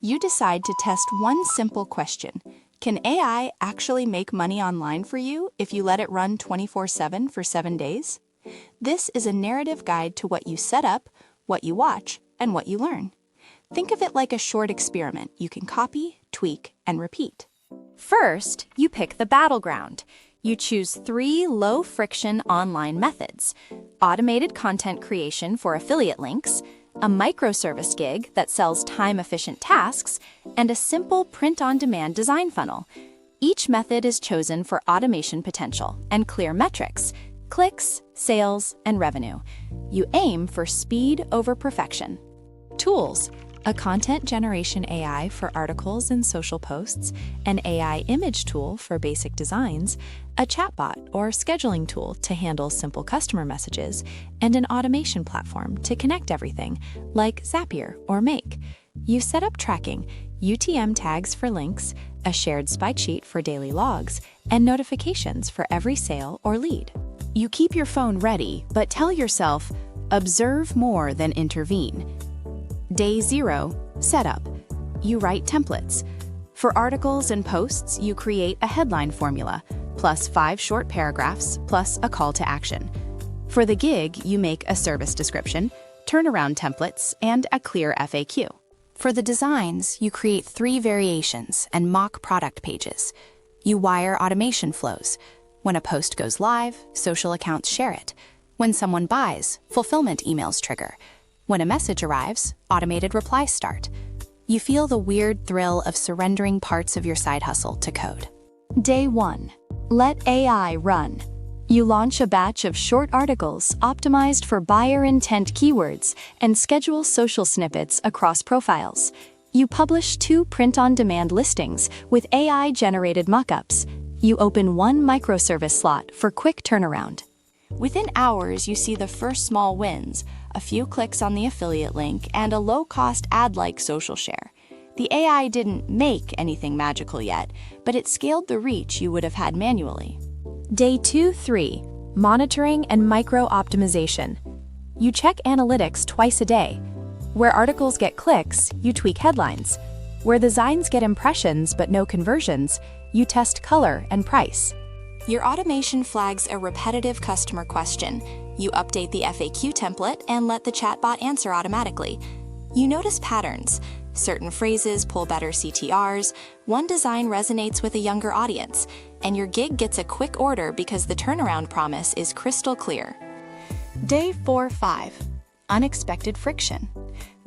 You decide to test one simple question. Can AI actually make money online for you if you let it run 24/7 for 7 days? This is a narrative guide to what you set up, what you watch, and what you learn. Think of it like a short experiment you can copy, tweak, and repeat. First, you pick the battleground. You choose 3 low-friction online methods: automated content creation for affiliate links, a microservice gig that sells time-efficient tasks, and a simple print-on-demand design funnel. Each method is chosen for automation potential and clear metrics: clicks, sales, and revenue. You aim for speed over perfection. Tools: a content generation AI for articles and social posts, an AI image tool for basic designs, a chatbot or scheduling tool to handle simple customer messages, and an automation platform to connect everything, like Zapier or Make. You set up tracking, UTM tags for links, a shared spike sheet for daily logs, and notifications for every sale or lead. You keep your phone ready, but tell yourself, observe more than intervene. Day 0, setup. You write templates. For articles and posts, you create a headline formula, plus 5 short paragraphs, plus a call to action. For the gig, you make a service description, turnaround templates, and a clear FAQ. For the designs, you create 3 variations and mock product pages. You wire automation flows. When a post goes live, social accounts share it. When someone buys, fulfillment emails trigger. When a message arrives, automated replies start. You feel the weird thrill of surrendering parts of your side hustle to code. Day 1. Let AI run. You launch a batch of short articles optimized for buyer intent keywords and schedule social snippets across profiles. You publish 2 print-on-demand listings with AI-generated mockups. You open 1 microservice slot for quick turnaround. Within hours, you see the first small wins: a few clicks on the affiliate link and a low-cost ad-like social share. The AI didn't make anything magical yet, but it scaled the reach you would have had manually. Day 2-3, monitoring and micro-optimization. You check analytics twice a day. Where articles get clicks, you tweak headlines. Where designs get impressions but no conversions, you test color and price. Your automation flags a repetitive customer question. You update the FAQ template and let the chatbot answer automatically. You notice patterns. Certain phrases pull better CTRs, one design resonates with a younger audience, and your gig gets a quick order because the turnaround promise is crystal clear. Day 4-5. Unexpected friction.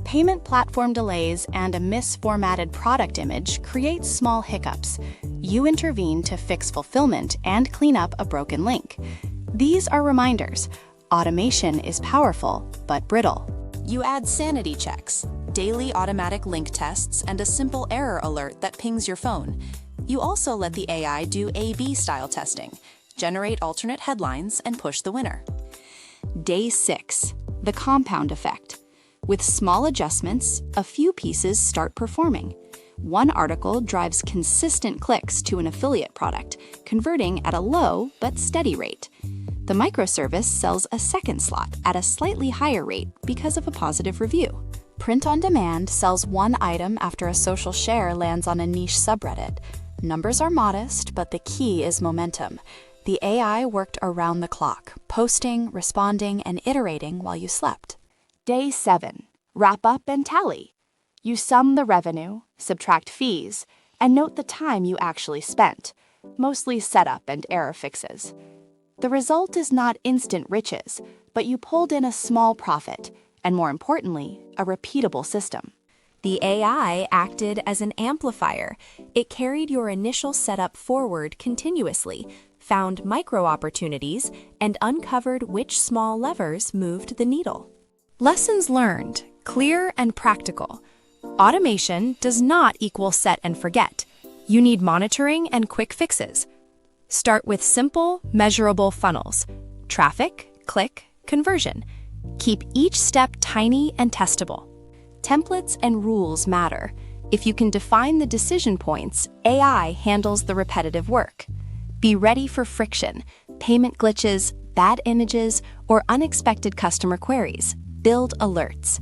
Payment platform delays and a misformatted product image create small hiccups. You intervene to fix fulfillment and clean up a broken link. These are reminders. Automation is powerful, but brittle. You add sanity checks, daily automatic link tests, and a simple error alert that pings your phone. You also let the AI do A/B style testing, generate alternate headlines, and push the winner. Day 6. The compound effect. With small adjustments, a few pieces start performing. One article drives consistent clicks to an affiliate product, converting at a low but steady rate. The microservice sells a second slot at a slightly higher rate because of a positive review. Print on Demand sells 1 item after a social share lands on a niche subreddit. Numbers are modest, but the key is momentum. The AI worked around the clock, posting, responding, and iterating while you slept. Day 7. Wrap up and tally. You sum the revenue, subtract fees, and note the time you actually spent, mostly setup and error fixes. The result is not instant riches, but you pulled in a small profit, and more importantly, a repeatable system. The AI acted as an amplifier. It carried your initial setup forward continuously, found micro-opportunities, and uncovered which small levers moved the needle. Lessons learned, clear and practical. Automation does not equal set and forget. You need monitoring and quick fixes. Start with simple, measurable funnels: traffic, click, conversion. Keep each step tiny and testable. Templates and rules matter. If you can define the decision points, AI handles the repetitive work. Be ready for friction, payment glitches, bad images, or unexpected customer queries. Build alerts.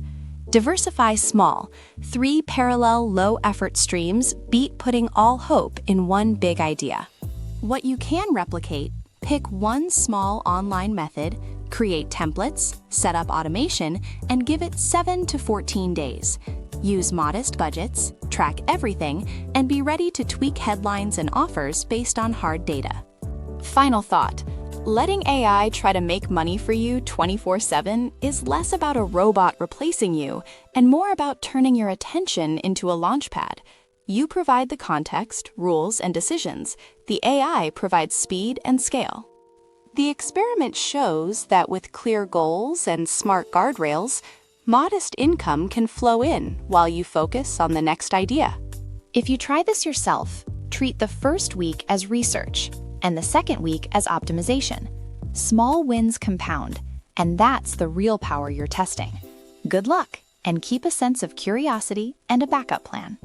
Diversify small. 3 parallel low-effort streams beat putting all hope in one big idea. What you can replicate: pick one small online method, create templates, set up automation, and give it 7 to 14 days. Use modest budgets, track everything, and be ready to tweak headlines and offers based on hard data. Final thought: letting AI try to make money for you 24/7 is less about a robot replacing you and more about turning your attention into a launchpad. You provide the context, rules, and decisions. The AI provides speed and scale. The experiment shows that with clear goals and smart guardrails, modest income can flow in while you focus on the next idea. If you try this yourself, treat the first week as research and the second week as optimization. Small wins compound, and that's the real power you're testing. Good luck, and keep a sense of curiosity and a backup plan.